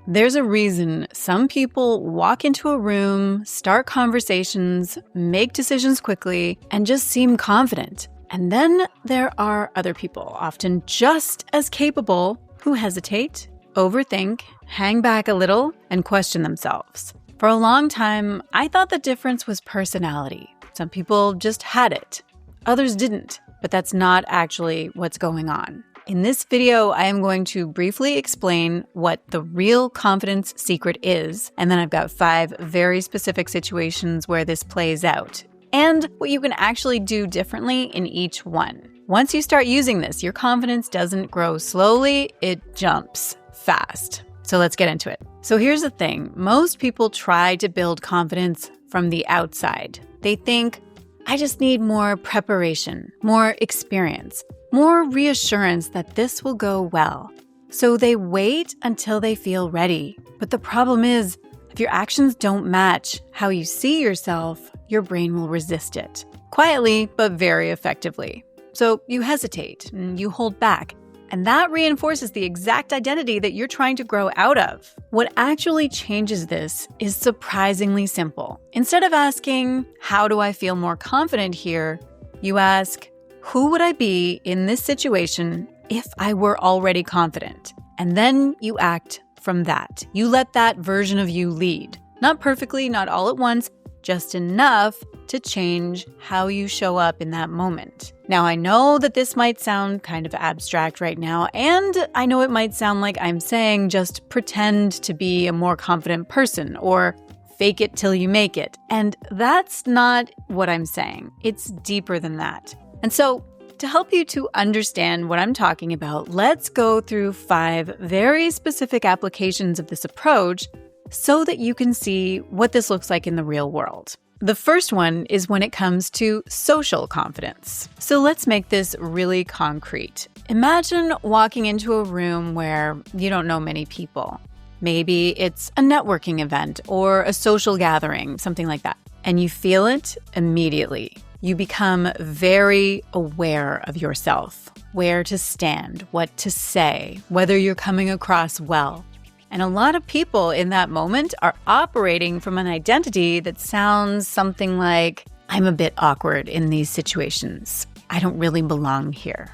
There's a reason some people walk into a room, start conversations, make decisions quickly, and just seem confident. And then there are other people, often just as capable, who hesitate, overthink, hang back a little, and question themselves. For a long time, I thought the difference was personality. Some people just had it. Others didn't, but that's not actually what's going on. In this video, I am going to briefly explain what the real confidence secret is, and then I've got 5 very specific situations where this plays out, and what you can actually do differently in each one. Once you start using this, your confidence doesn't grow slowly, it jumps fast. So let's get into it. So here's the thing. Most people try to build confidence from the outside. They think, I just need more preparation, more experience, more reassurance that this will go well. So they wait until they feel ready. But the problem is, if your actions don't match how you see yourself, your brain will resist it. Quietly, but very effectively. So you hesitate and you hold back. And that reinforces the exact identity that you're trying to grow out of. What actually changes this is surprisingly simple. Instead of asking, how do I feel more confident here? You ask, who would I be in this situation if I were already confident? And then you act from that. You let that version of you lead. Not perfectly, not all at once, just enough to change how you show up in that moment. Now, I know that this might sound kind of abstract right now, and I know it might sound like I'm saying just pretend to be a more confident person or fake it till you make it. And that's not what I'm saying. It's deeper than that. And so, to help you to understand what I'm talking about, let's go through 5 very specific applications of this approach so that you can see what this looks like in the real world. The first one is when it comes to social confidence. So let's make this really concrete. Imagine walking into a room where you don't know many people. Maybe it's a networking event or a social gathering, something like that. And you feel it immediately. You become very aware of yourself, where to stand, what to say, whether you're coming across well. And a lot of people in that moment are operating from an identity that sounds something like, I'm a bit awkward in these situations. I don't really belong here.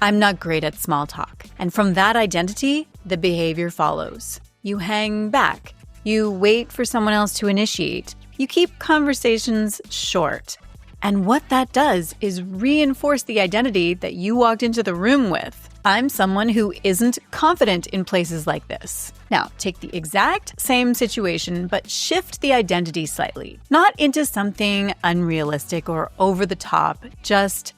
I'm not great at small talk. And from that identity, the behavior follows. You hang back. You wait for someone else to initiate. You keep conversations short. And what that does is reinforce the identity that you walked into the room with. I'm someone who isn't confident in places like this. Now, take the exact same situation, but shift the identity slightly. Not into something unrealistic or over the top, just,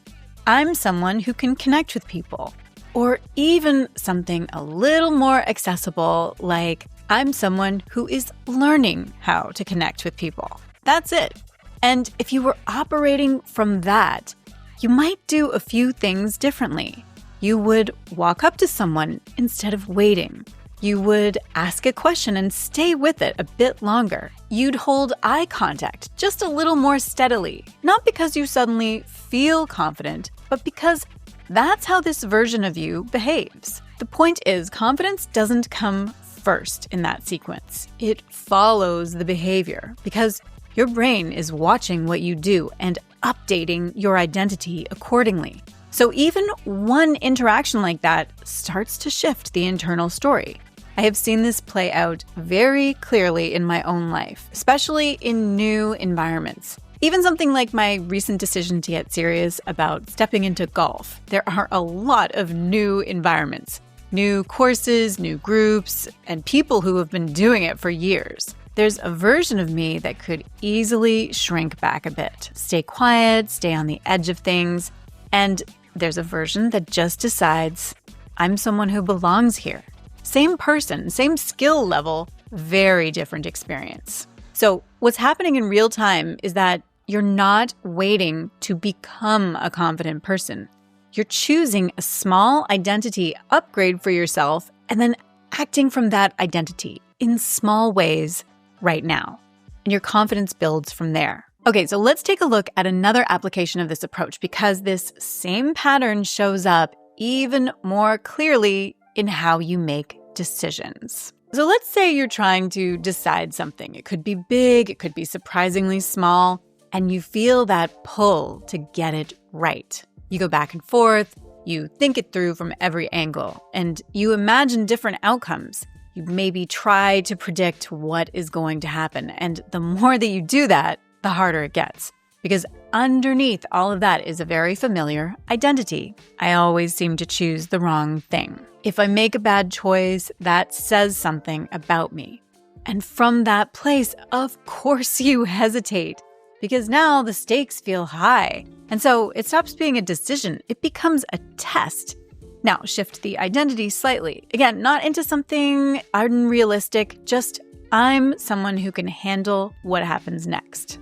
I'm someone who can connect with people. Or even something a little more accessible, like, I'm someone who is learning how to connect with people. That's it. And if you were operating from that, you might do a few things differently. You would walk up to someone instead of waiting. You would ask a question and stay with it a bit longer. You'd hold eye contact just a little more steadily, not because you suddenly feel confident, but because that's how this version of you behaves. The point is, confidence doesn't come first in that sequence. It follows the behavior because your brain is watching what you do and updating your identity accordingly. So even one interaction like that starts to shift the internal story. I have seen this play out very clearly in my own life, especially in new environments. Even something like my recent decision to get serious about stepping into golf. There are a lot of new environments, new courses, new groups, and people who have been doing it for years. There's a version of me that could easily shrink back a bit, stay quiet, stay on the edge of things, and there's a version that just decides, I'm someone who belongs here. Same person, same skill level, very different experience. So what's happening in real time is that you're not waiting to become a confident person. You're choosing a small identity upgrade for yourself and then acting from that identity in small ways right now. And your confidence builds from there. Okay, so let's take a look at another application of this approach because this same pattern shows up even more clearly in how you make decisions. So let's say you're trying to decide something. It could be big, it could be surprisingly small, and you feel that pull to get it right. You go back and forth, you think it through from every angle, and you imagine different outcomes. You maybe try to predict what is going to happen, and the more that you do that, the harder it gets. Because underneath all of that is a very familiar identity. I always seem to choose the wrong thing. If I make a bad choice, that says something about me. And from that place, of course you hesitate, because now the stakes feel high. And so it stops being a decision. It becomes a test. Now, shift the identity slightly. Again, not into something unrealistic, just I'm someone who can handle what happens next.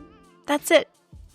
That's it.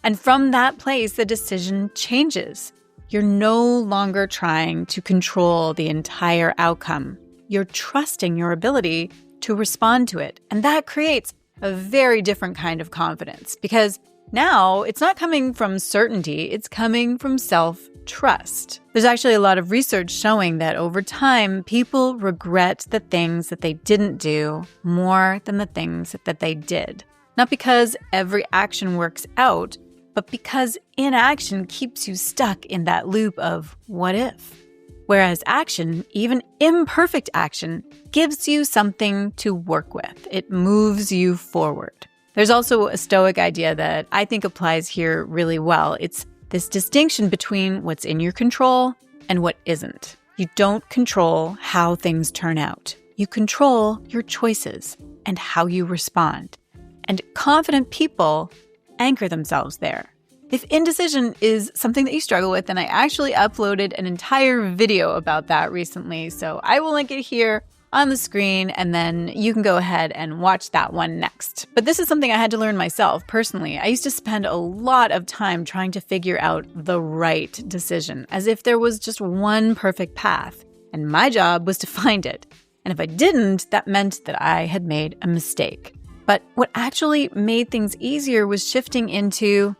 And from that place, the decision changes. You're no longer trying to control the entire outcome. You're trusting your ability to respond to it. And that creates a very different kind of confidence, because now it's not coming from certainty, it's coming from self-trust. There's actually a lot of research showing that over time, people regret the things that they didn't do more than the things that they did. Not because every action works out, but because inaction keeps you stuck in that loop of what if. Whereas action, even imperfect action, gives you something to work with. It moves you forward. There's also a Stoic idea that I think applies here really well. It's this distinction between what's in your control and what isn't. You don't control how things turn out. You control your choices and how you respond. And confident people anchor themselves there. If indecision is something that you struggle with, then I actually uploaded an entire video about that recently, so I will link it here on the screen, and then you can go ahead and watch that one next. But this is something I had to learn myself personally. I used to spend a lot of time trying to figure out the right decision, as if there was just one perfect path, and my job was to find it. And if I didn't, that meant that I had made a mistake. But what actually made things easier was shifting into,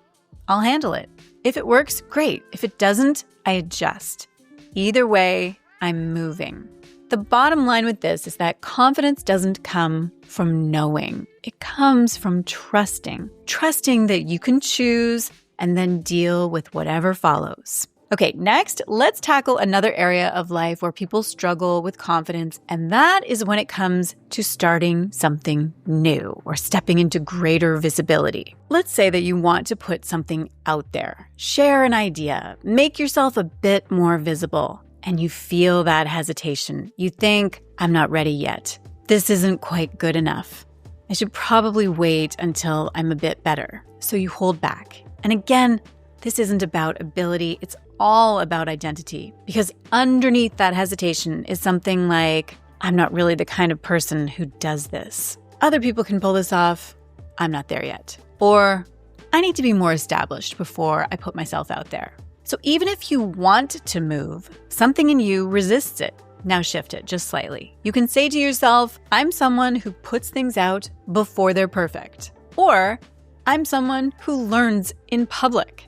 I'll handle it. If it works, great. If it doesn't, I adjust. Either way, I'm moving. The bottom line with this is that confidence doesn't come from knowing. It comes from trusting. Trusting that you can choose and then deal with whatever follows. Okay, next, let's tackle another area of life where people struggle with confidence, and that is when it comes to starting something new or stepping into greater visibility. Let's say that you want to put something out there, share an idea, make yourself a bit more visible, and you feel that hesitation. You think, I'm not ready yet. This isn't quite good enough. I should probably wait until I'm a bit better. So you hold back. And again, this isn't about ability, it's all about identity. Because underneath that hesitation is something like, I'm not really the kind of person who does this. Other people can pull this off, I'm not there yet. Or, I need to be more established before I put myself out there. So even if you want to move, something in you resists it. Now shift it just slightly. You can say to yourself, I'm someone who puts things out before they're perfect. Or, I'm someone who learns in public.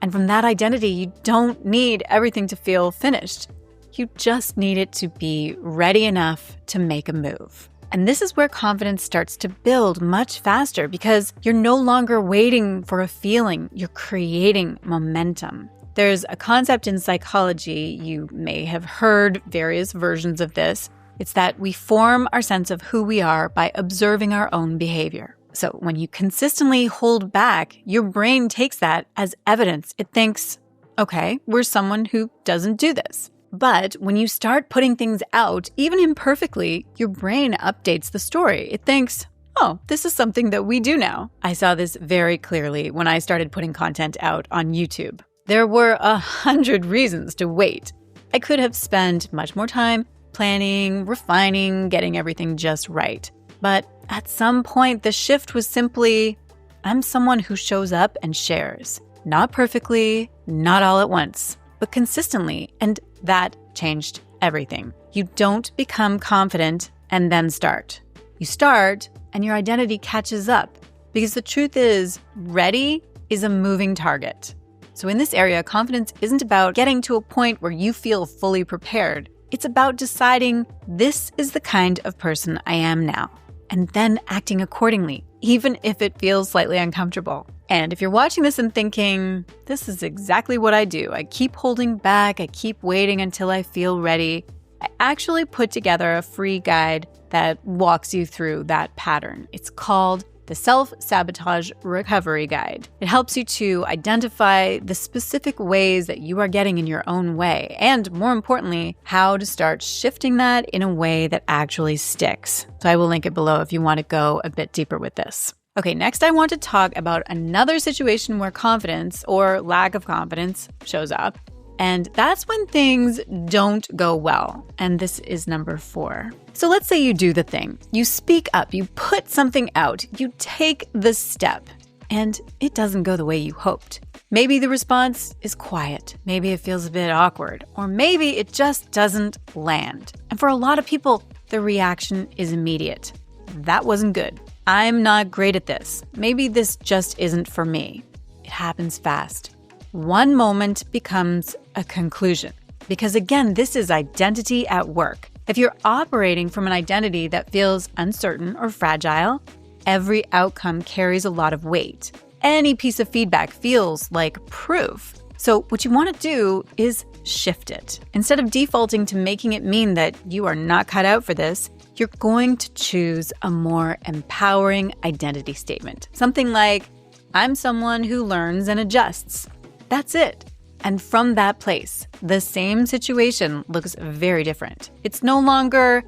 And from that identity, you don't need everything to feel finished. You just need it to be ready enough to make a move. And this is where confidence starts to build much faster because you're no longer waiting for a feeling, you're creating momentum. There's a concept in psychology, you may have heard various versions of this. It's that we form our sense of who we are by observing our own behavior. So when you consistently hold back, your brain takes that as evidence. It thinks, okay, we're someone who doesn't do this. But when you start putting things out, even imperfectly, your brain updates the story. It thinks, oh, this is something that we do now. I saw this very clearly when I started putting content out on YouTube. There were 100 reasons to wait. I could have spent much more time planning, refining, getting everything just right. But at some point, the shift was simply, I'm someone who shows up and shares. Not perfectly, not all at once, but consistently. And that changed everything. You don't become confident and then start. You start and your identity catches up. Because the truth is, ready is a moving target. So in this area, confidence isn't about getting to a point where you feel fully prepared. It's about deciding this is the kind of person I am now, and then acting accordingly, even if it feels slightly uncomfortable. And if you're watching this and thinking, this is exactly what I do. I keep holding back. I keep waiting until I feel ready. I actually put together a free guide that walks you through that pattern. It's called the Self-Sabotage Recovery Guide. It helps you to identify the specific ways that you are getting in your own way, and more importantly, how to start shifting that in a way that actually sticks. So I will link it below if you want to go a bit deeper with this. Okay, next I want to talk about another situation where confidence or lack of confidence shows up. And that's when things don't go well. And this is number 4. So let's say you do the thing. You speak up, you put something out, you take the step, and it doesn't go the way you hoped. Maybe the response is quiet. Maybe it feels a bit awkward. Or maybe it just doesn't land. And for a lot of people, the reaction is immediate. That wasn't good. I'm not great at this. Maybe this just isn't for me. It happens fast. One moment becomes a conclusion. Because again, this is identity at work. If you're operating from an identity that feels uncertain or fragile, every outcome carries a lot of weight. Any piece of feedback feels like proof. So what you want to do is shift it. Instead of defaulting to making it mean that you are not cut out for this, you're going to choose a more empowering identity statement. Something like, I'm someone who learns and adjusts. That's it. And from that place, the same situation looks very different. It's no longer,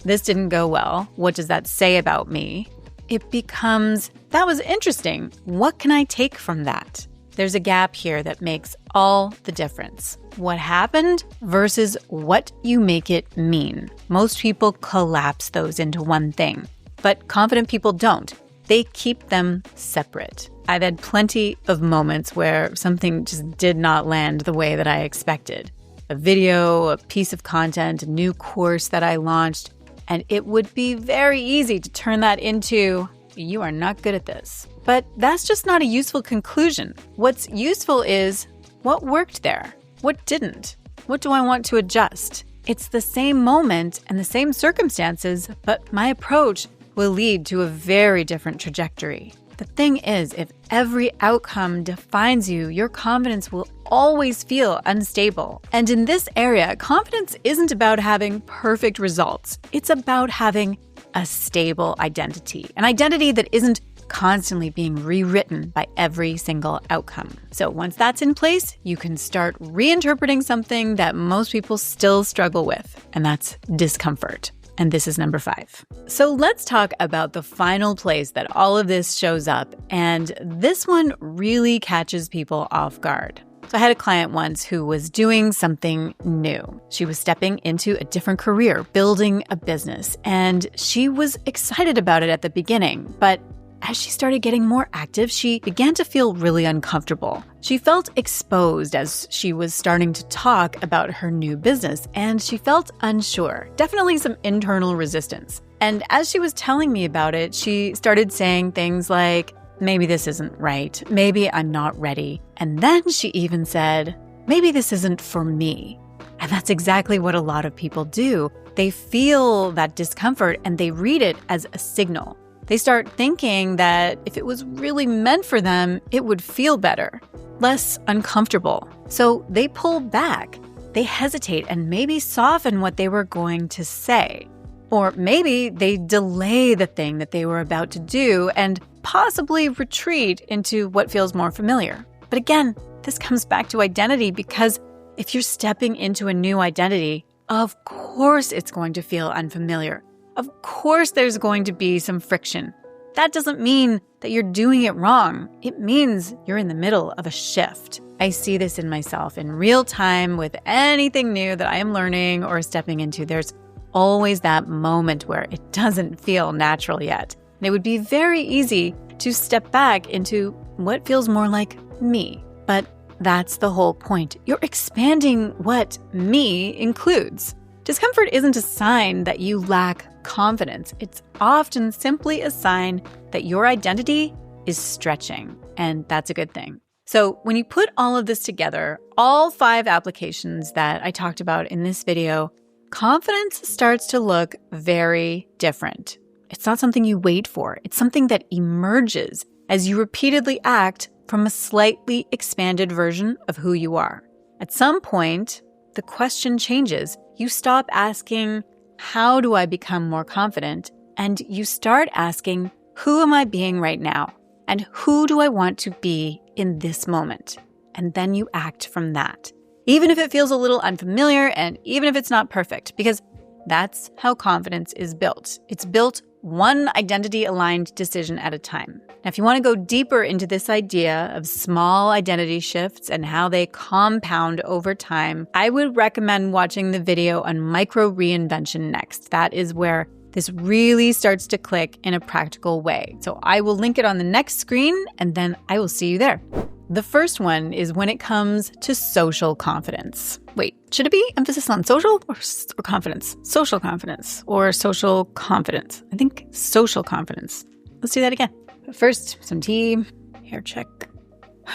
this didn't go well. What does that say about me? It becomes, that was interesting. What can I take from that? There's a gap here that makes all the difference. What happened versus what you make it mean. Most people collapse those into one thing, but confident people don't. They keep them separate. I've had plenty of moments where something just did not land the way that I expected. A video, a piece of content, a new course that I launched, and it would be very easy to turn that into, you are not good at this. But that's just not a useful conclusion. What's useful is, what worked there? What didn't? What do I want to adjust? It's the same moment and the same circumstances, but my approach will lead to a very different trajectory. The thing is, if every outcome defines you, your confidence will always feel unstable. And in this area, confidence isn't about having perfect results. It's about having a stable identity, an identity that isn't constantly being rewritten by every single outcome. So once that's in place, you can start reinterpreting something that most people still struggle with, and that's discomfort. And this is number 5. So let's talk about the final place that all of this shows up. And this one really catches people off guard. So I had a client once who was doing something new. She was stepping into a different career, building a business, and she was excited about it at the beginning. But as she started getting more active, she began to feel really uncomfortable. She felt exposed as she was starting to talk about her new business, and she felt unsure, definitely some internal resistance. And as she was telling me about it, she started saying things like, maybe this isn't right, maybe I'm not ready. And then she even said, maybe this isn't for me. And that's exactly what a lot of people do. They feel that discomfort and they read it as a signal. They start thinking that if it was really meant for them, it would feel better, less uncomfortable. So they pull back. They hesitate and maybe soften what they were going to say. Or maybe they delay the thing that they were about to do and possibly retreat into what feels more familiar. But again, this comes back to identity, because if you're stepping into a new identity, of course it's going to feel unfamiliar. Of course there's going to be some friction. That doesn't mean that you're doing it wrong. It means you're in the middle of a shift. I see this in myself in real time with anything new that I am learning or stepping into. There's always that moment where it doesn't feel natural yet. And it would be very easy to step back into what feels more like me. But that's the whole point. You're expanding what me includes. Discomfort isn't a sign that you lack confidence. It's often simply a sign that your identity is stretching, and that's a good thing. So when you put all of this together, all 5 applications that I talked about in this video confidence starts to look very different. It's not something you wait for. It's something that emerges as you repeatedly act from a slightly expanded version of who you are. At some point, the question changes. You stop asking, how do I become more confident? And you start asking, who am I being right now? And who do I want to be in this moment? And then you act from that, even if it feels a little unfamiliar and even if it's not perfect, because that's how confidence is built. It's built one identity-aligned decision at a time. Now, if you want to go deeper into this idea of small identity shifts and how they compound over time, I would recommend watching the video on micro-reinvention next. That is where this really starts to click in a practical way. So I will link it on the next screen, and then I will see you there. The first one is when it comes to social confidence. Wait, should it be emphasis on social or confidence? Social confidence or social confidence? I think social confidence. Let's do that again. But first, some tea, hair check.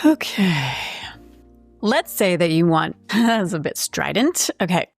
Okay. Let's say that you want, that's a bit strident. Okay.